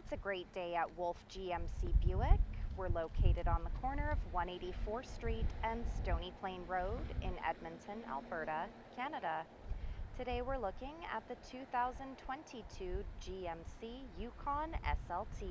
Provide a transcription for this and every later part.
It's a great day at Wolfe GMC Buick. We're located on the corner of 184th Street and Stony Plain Road in Edmonton, Alberta, Canada. Today we're looking at the 2022 GMC Yukon SLT.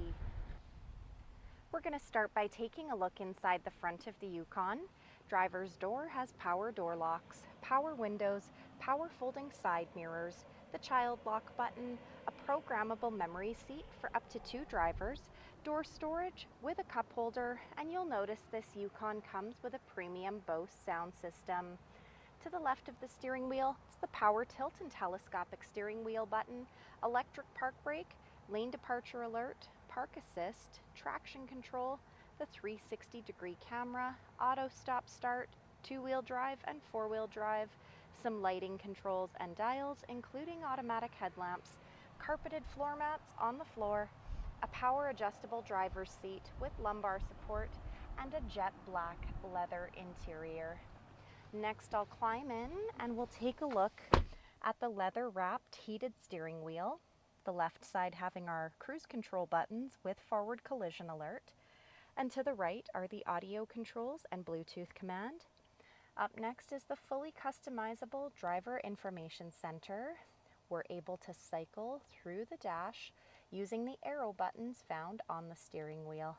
We're going to start by taking a look inside the front of the Yukon. Driver's door has power door locks, power windows, power folding side mirrors, the child lock button, a programmable memory seat for up to 2 drivers, door storage with a cup holder, and you'll notice this Yukon comes with a premium Bose sound system. To the left of the steering wheel is the power tilt and telescopic steering wheel button, electric park brake, lane departure alert, park assist, traction control, the 360-degree camera, auto stop start, 2-wheel drive and 4-wheel drive, some lighting controls and dials including automatic headlamps, carpeted floor mats on the floor, a power adjustable driver's seat with lumbar support, and a jet black leather interior. Next I'll climb in and we'll take a look at the leather wrapped heated steering wheel, the left side having our cruise control buttons with forward collision alert, and to the right are the audio controls and Bluetooth command. Up next is the fully customizable driver information center. We're able to cycle through the dash using the arrow buttons found on the steering wheel.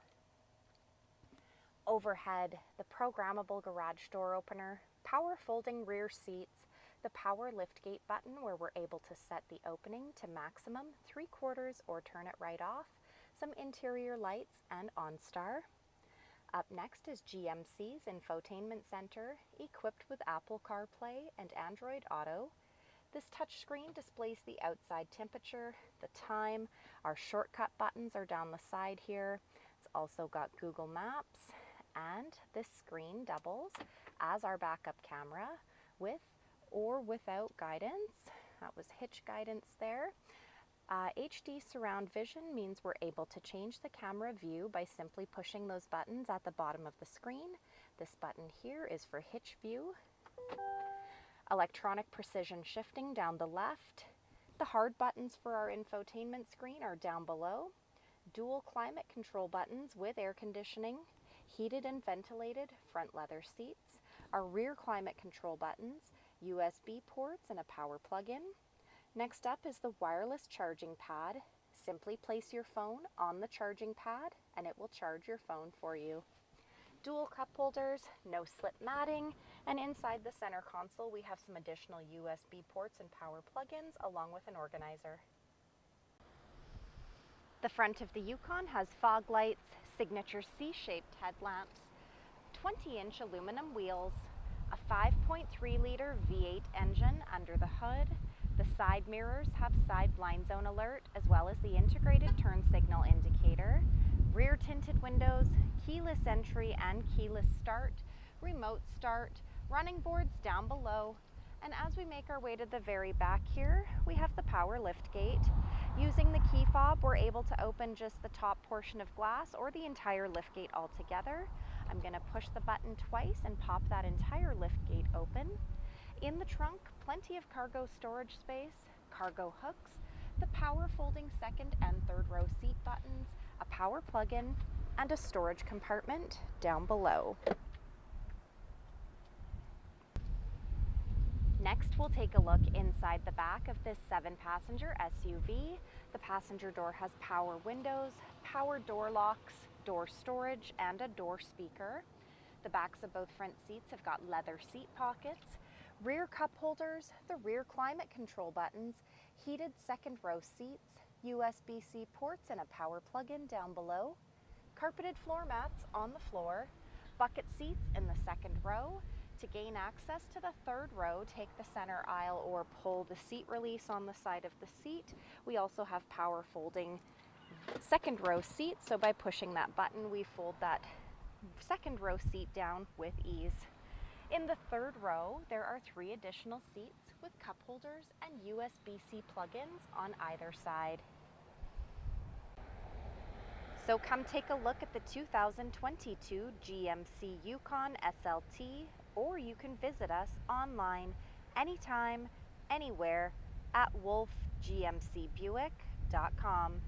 Overhead, the programmable garage door opener, power folding rear seats, the power liftgate button where we're able to set the opening to maximum 3/4 or turn it right off, some interior lights and OnStar. Up next is GMC's Infotainment Center, equipped with Apple CarPlay and Android Auto. This touchscreen displays the outside temperature, the time, our shortcut buttons are down the side here. It's also got Google Maps, and this screen doubles as our backup camera with or without guidance. That was hitch guidance there. HD surround vision means we're able to change the camera view by simply pushing those buttons at the bottom of the screen. This button here is for hitch view. Electronic precision shifting down the left. The hard buttons for our infotainment screen are down below. Dual climate control buttons with air conditioning, heated and ventilated front leather seats, our rear climate control buttons, USB ports and a power plug-in. Next up is the wireless charging pad. Simply place your phone on the charging pad and it will charge your phone for you. Dual cup holders, no slip matting, and inside the center console we have some additional USB ports and power plug-ins along with an organizer. The front of the Yukon has fog lights, signature C-shaped headlamps, 20-inch aluminum wheels, a 5.3-liter V8 engine under the hood. The side mirrors have side blind zone alert as well as the integrated turn signal indicator, rear tinted windows, keyless entry and keyless start, remote start, running boards down below, and as we make our way to the very back here, we have the power lift gate. Using the key fob, we're able to open just the top portion of glass or the entire liftgate altogether. I'm going to push the button twice and pop that entire liftgate open. In the trunk, plenty of cargo storage space, cargo hooks, the power folding second and third row seat buttons, a power plug-in, and a storage compartment down below. Next, we'll take a look inside the back of this 7-passenger SUV. The passenger door has power windows, power door locks, door storage, and a door speaker. The backs of both front seats have got leather seat pockets, rear cup holders, the rear climate control buttons, heated second row seats, USB-C ports and a power plug-in down below, carpeted floor mats on the floor, bucket seats in the second row. To gain access to the third row, take the center aisle or pull the seat release on the side of the seat. We also have power folding second row seats, so by pushing that button, we fold that second row seat down with ease. In the third row, there are 3 additional seats with cup holders and USB-C plug-ins on either side. So come take a look at the 2022 GMC Yukon SLT, or you can visit us online anytime, anywhere at wolfegmcbuick.com.